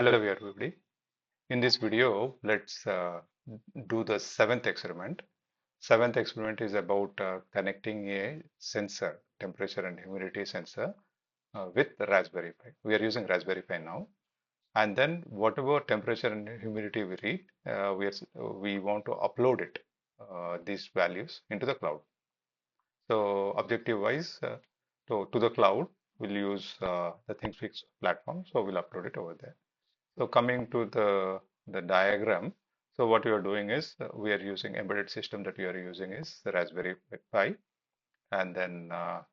Hello everybody. In this video, let's do the seventh experiment. Seventh experiment is about connecting a sensor, temperature and humidity sensor with the Raspberry Pi. We are using Raspberry Pi now. And then whatever temperature and humidity we read, we want to upload it, these values into the cloud. So objective wise, to the cloud, we'll use the ThingSpeak platform. So we'll upload it over there. So coming to the diagram, so what we are doing is we are using embedded system that we are using is the Raspberry Pi, and then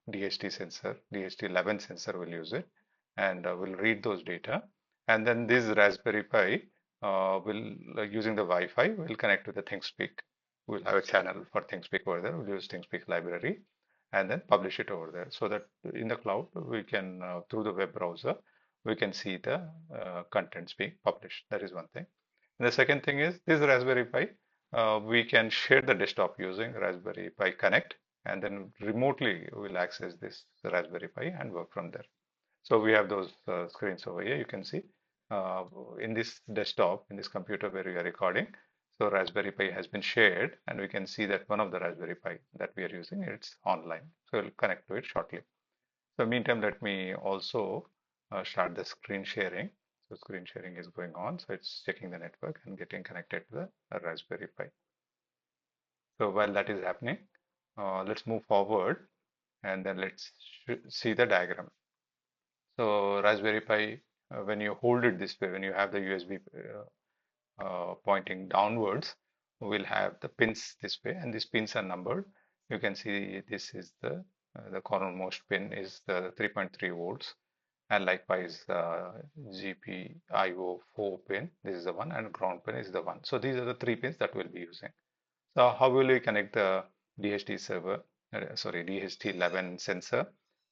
DHT sensor, DHT11 sensor will use it, and will read those data. And then this Raspberry Pi will using the Wi-Fi will connect to the ThingSpeak. We'll have a channel for ThingSpeak over there. We'll use ThingSpeak library and then publish it over there so that in the cloud we can through the web browser we can see the contents being published. That is one thing. And the second thing is this Raspberry Pi, we can share the desktop using Raspberry Pi Connect, and then remotely we'll access this Raspberry Pi and work from there. So we have those screens over here. You can see uh, in this desktop, in this computer where we are recording. So Raspberry Pi has been shared, and we can see that one of the Raspberry Pi that we are using, it's online. So we'll connect to it shortly. So meantime, let me also start the screen sharing. So screen sharing is going on. So it's checking the network and getting connected to the Raspberry Pi. So while that is happening, let's move forward and then let's see the diagram. So Raspberry Pi, when you hold it this way, when you have the USB pointing downwards, we'll have the pins this way, and these pins are numbered. You can see this is the cornermost pin is the 3.3 volts, and likewise GPIO 4 pin. This is the one, and ground pin is the one. So these are the three pins that we'll be using. So how will we connect the DHT server? Sorry, DHT11 sensor.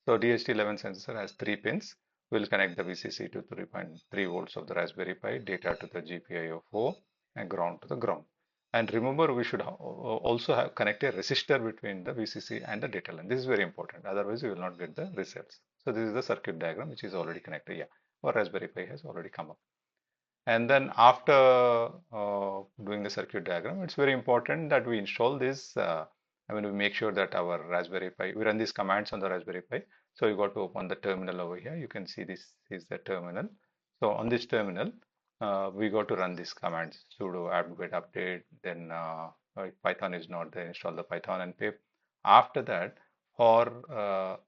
So DHT11 sensor has three pins. We'll connect the VCC to 3.3 volts of the Raspberry Pi, data to the GPIO4, and ground to the ground. And remember, we should also have connect a resistor between the VCC and the data line. This is very important. Otherwise, you will not get the results. So this is the circuit diagram which is already connected. Yeah, our Raspberry Pi has already come up. And then after doing the circuit diagram, it's very important that we install this. We make sure that our Raspberry Pi, we run these commands on the Raspberry Pi. So you got to open the terminal over here. You can see this is the terminal. So on this terminal, we got to run these commands: sudo apt-get update. Then if Python is not there, install the Python and pip. After that, for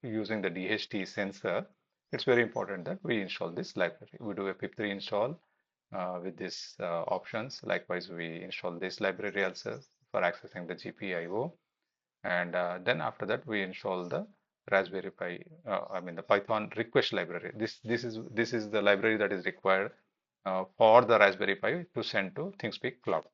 using the DHT sensor, it's very important that we install this library. We do a pip3 install with these options. Likewise, we install this library also for accessing the GPIO. And then after that, we install the Raspberry Pi, the Python request library. This is the library that is required for the Raspberry Pi to send to ThingSpeak Cloud.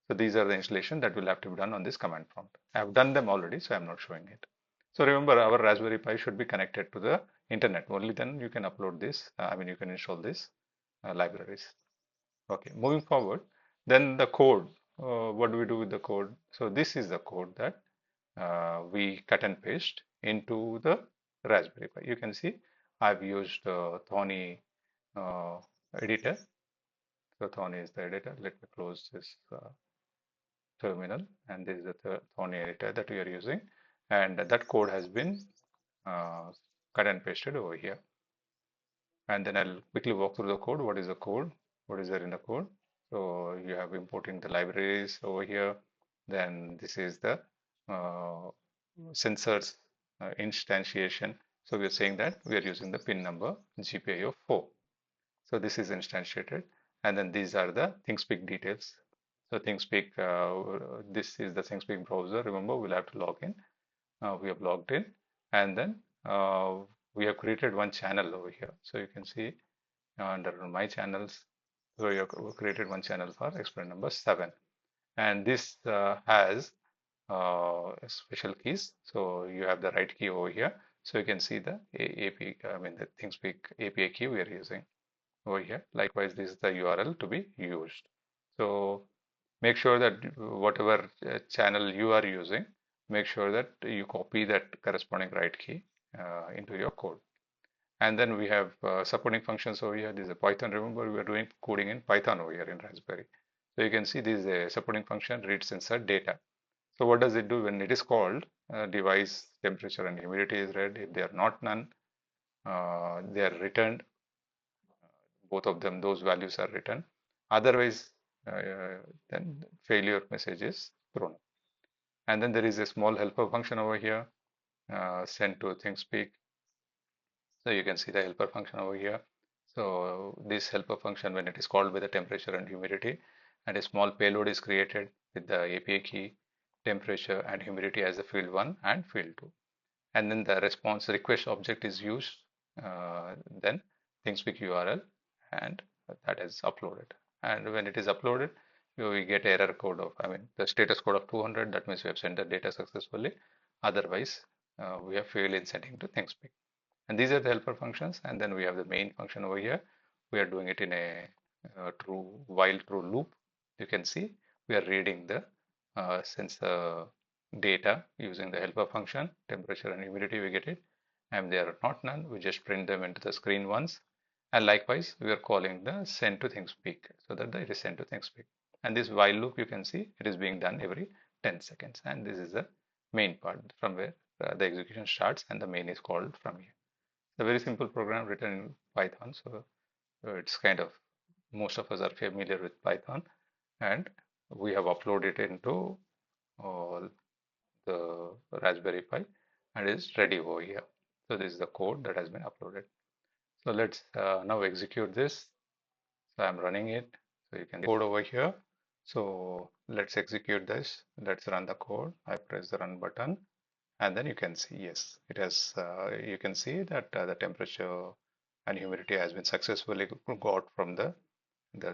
So these are the installation that will have to be done on this command prompt. I have done them already, so I'm not showing it. So remember, our Raspberry Pi should be connected to the internet. Only then you can upload this. You can install these libraries. Okay, moving forward, then the code. What do we do with the code? So this is the code that we cut and paste into the Raspberry Pi. You can see I've used Thorny editor. So Thorny is the editor. Let me close this terminal, and this is the Thorny editor that we are using, and that code has been uh, cut and pasted over here. And then I'll quickly walk through the code. What is the code? What is there in the code? So you have importing the libraries over here. Then this is the uh, sensors instantiation. So we are saying that we are using the pin number GPIO 4. So this is instantiated, and then these are the ThingSpeak details. So ThingSpeak, this is the ThingSpeak browser. Remember, we'll have to log in. We have logged in, and then we have created one channel over here. So you can see under my channels, so we have created one channel for experiment number 7, and this has special keys. So you have the right key over here. So you can see the API, the ThingSpeak API key we are using over here. Likewise, this is the URL to be used. So make sure that whatever channel you are using, make sure that you copy that corresponding right key into your code. And then we have supporting functions over here. This is a Python. Remember, we are doing coding in Python over here in Raspberry. So you can see this is a supporting function, read sensor data. So what does it do when it is called? Device temperature and humidity is read. If they are not none, they are returned. Both of them, those values are written. Otherwise, then failure message is thrown. And then there is a small helper function over here, send to ThingSpeak. So you can see the helper function over here. So this helper function, when it is called with the temperature and humidity, and a small payload is created with the API key, temperature and humidity as the field 1 and field 2. And then the response request object is used, then ThingSpeak URL, and that is uploaded. And when it is uploaded, we get error code of, I mean, the status code of 200. That means we have sent the data successfully. Otherwise, we have failed in sending to ThingSpeak. And these are the helper functions. And then we have the main function over here. We are doing it in a true while true loop. You can see we are reading the sensor data using the helper function, temperature and humidity, we get it. And they are not none, we just print them into the screen once. And likewise, we are calling the send to ThingSpeak so that it is sent to ThingSpeak. And this while loop, you can see it is being done every 10 seconds. And this is the main part from where the execution starts and the main is called from here. It's a very simple program written in Python. So it's kind of, most of us are familiar with Python, and we have uploaded it into all the Raspberry Pi and is ready over here. So this is the code that has been uploaded. So let's now execute this. So I'm running it. So you can code over here. So let's execute this. Let's run the code. I press the run button, and then you can see, yes, it has, you can see that the temperature and humidity has been successfully got from the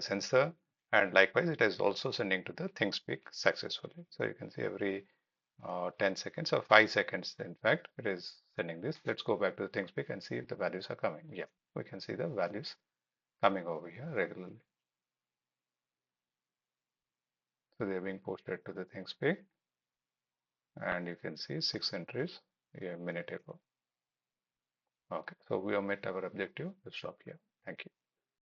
sensor, and likewise it is also sending to the ThingSpeak successfully. So you can see every 10 seconds or 5 seconds, in fact, it is sending this. Let's go back to the ThingSpeak and see if the values are coming. Yeah, we can see the values coming over here regularly. So they are being posted to the ThingSpeak, and you can see 6 entries a minute ago. Okay, so we have met our objective. Let's stop here. Thank you.